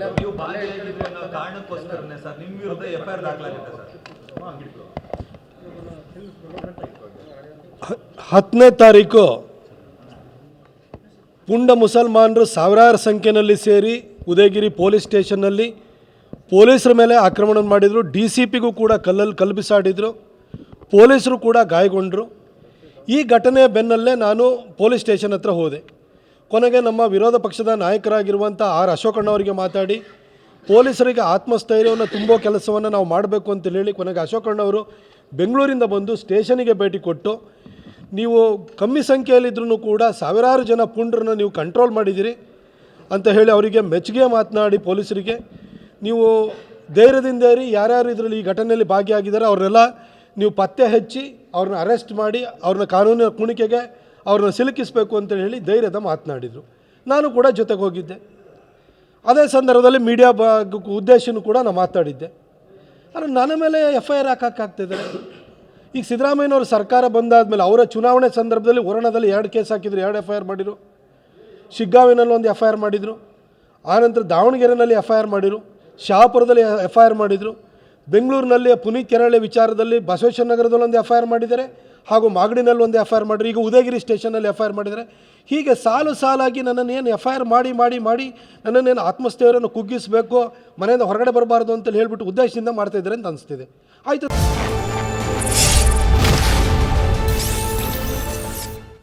ನೀವು ಬಾಲ್ಯ ಹೇಳಿದ್ರೆ ಅನ್ನೋ ಕಾರಣಕ್ಕೋಸ್ಕರನೇ ಸರ್ ನಿಮ್ಮ ವಿರುದ್ಧ ಎಫ್ಐಆರ್ ದಾಖಲಾಗಿದೆ ಸರ್. 10ನೇ ತಾರೀಕು ಪುಂಡ ಮುಸಲ್ಮಾನರು ಸಾವಿರಾರು ಸಂಖ್ಯೆಯಲ್ಲಿ ಸೇರಿ ಉದಯಗಿರಿ ಪೊಲೀಸ್ ಸ್ಟೇಷನ್ನಲ್ಲಿ ಪೊಲೀಸರ ಮೇಲೆ ಆಕ್ರಮಣ ಮಾಡಿದರು. DCPಗೂ ಕೂಡ ಕಲ್ಲು ಬಿಸಾಡಿದರು. ಪೊಲೀಸರು ಕೂಡ ಗಾಯಗೊಂಡರು. ಈ ಘಟನೆ ಬೆನ್ನಲ್ಲೇ ನಾನು ಪೊಲೀಸ್ ಸ್ಟೇಷನ್ ಹತ್ರ ಹೋದೆ. ಕೊನೆಗೆ ನಮ್ಮ ವಿರೋಧ ಪಕ್ಷದ ನಾಯಕರಾಗಿರುವಂಥ ಆರ್ ಅಶೋಕಣ್ಣವರಿಗೆ ಮಾತಾಡಿ ಪೊಲೀಸರಿಗೆ ಆತ್ಮಸ್ಥೈರ್ಯವನ್ನು ತುಂಬೋ ಕೆಲಸವನ್ನು ನಾವು ಮಾಡಬೇಕು ಅಂತೇಳಿ ಹೇಳಿ ಕೊನೆಗೆ ಅಶೋಕಣ್ಣವರು ಬೆಂಗಳೂರಿಂದ ಬಂದು ಸ್ಟೇಷನಿಗೆ ಭೇಟಿ ಕೊಟ್ಟು ನೀವು ಕಮ್ಮಿ ಸಂಖ್ಯೆಯಲ್ಲಿದ್ದರೂ ಕೂಡ ಸಾವಿರಾರು ಜನ ಪುಂಡ್ರನ್ನ ನೀವು ಕಂಟ್ರೋಲ್ ಮಾಡಿದ್ದೀರಿ ಅಂತ ಹೇಳಿ ಅವರಿಗೆ ಮೆಚ್ಚುಗೆ ಮಾತನಾಡಿ ಪೊಲೀಸರಿಗೆ ನೀವು ಧೈರ್ಯದಿಂದ ಯಾರ್ಯಾರು ಇದರಲ್ಲಿ ಈ ಘಟನೆಯಲ್ಲಿ ಭಾಗಿಯಾಗಿದ್ದಾರೆ ಅವರೆಲ್ಲ ನೀವು ಪತ್ತೆ ಹಚ್ಚಿ ಅವ್ರನ್ನ ಅರೆಸ್ಟ್ ಮಾಡಿ ಅವ್ರನ್ನ ಕಾನೂನಿನ ಕುಣಿಕೆಗೆ ಅವ್ರನ್ನ ಸಿಲುಕಿಸಬೇಕು ಅಂತ ಹೇಳಿ ಧೈರ್ಯದ ಮಾತನಾಡಿದರು. ನಾನು ಕೂಡ ಜೊತೆಗೆ ಹೋಗಿದ್ದೆ. ಅದೇ ಸಂದರ್ಭದಲ್ಲಿ ಮೀಡಿಯಾ ಉದ್ದೇಶನೂ ಕೂಡ ನಾನು ಮಾತಾಡಿದ್ದೆ. ಆದರೆ ನನ್ನ ಮೇಲೆ FIR ಹಾಕೋಕ್ಕಾಗ್ತಿದ್ದಾರೆ. ಈಗ ಸಿದ್ದರಾಮಯ್ಯನವರು ಸರ್ಕಾರ ಬಂದಾದಮೇಲೆ ಅವರ ಚುನಾವಣೆ ಸಂದರ್ಭದಲ್ಲಿ ವರುಣದಲ್ಲಿ 2 ಕೇಸ್ ಹಾಕಿದ್ರು, 2 FIR ಮಾಡಿದರು. ಶಿಗ್ಗಾವಿನಲ್ಲಿ ಒಂದು FIR ಮಾಡಿದರು. ಆನಂತರ ದಾವಣಗೆರೆಯಲ್ಲಿ FIR ಮಾಡಿದರು. ಶಹಾಪುರದಲ್ಲಿ FIR ಮಾಡಿದರು. ಬೆಂಗಳೂರಿನಲ್ಲಿ ಪುನೀತ್ ಕೆರಳೆ ವಿಚಾರದಲ್ಲಿ ಬಸವೇಶ್ವರ ನಗರದಲ್ಲಿ ಒಂದು FIR ಮಾಡಿದ್ದಾರೆ, ಹಾಗೂ ಮಾಗಡಿನಲ್ಲಿ ಒಂದು FIR ಮಾಡಿದ್ರು. ಈಗ ಉದಯಗಿರಿ ಸ್ಟೇಷನಲ್ಲಿ FIR ಮಾಡಿದ್ದಾರೆ. ಹೀಗೆ ಸಾಲಾಗಿ ನನ್ನನ್ನೇನು FIR ಮಾಡಿ ನನ್ನನ್ನೇನು ಆತ್ಮಸ್ಥೈರ್ಯವನ್ನು ಕುಗ್ಗಿಸಬೇಕು, ಮನೆಯಿಂದ ಹೊರಗಡೆ ಬರಬಾರ್ದು ಅಂತೇಳಿ ಹೇಳ್ಬಿಟ್ಟು ಉದ್ದೇಶದಿಂದ ಮಾಡ್ತಾಯಿದ್ದಾರೆ ಅಂತ ಅನಿಸ್ತಿದೆ. ಆಯಿತು.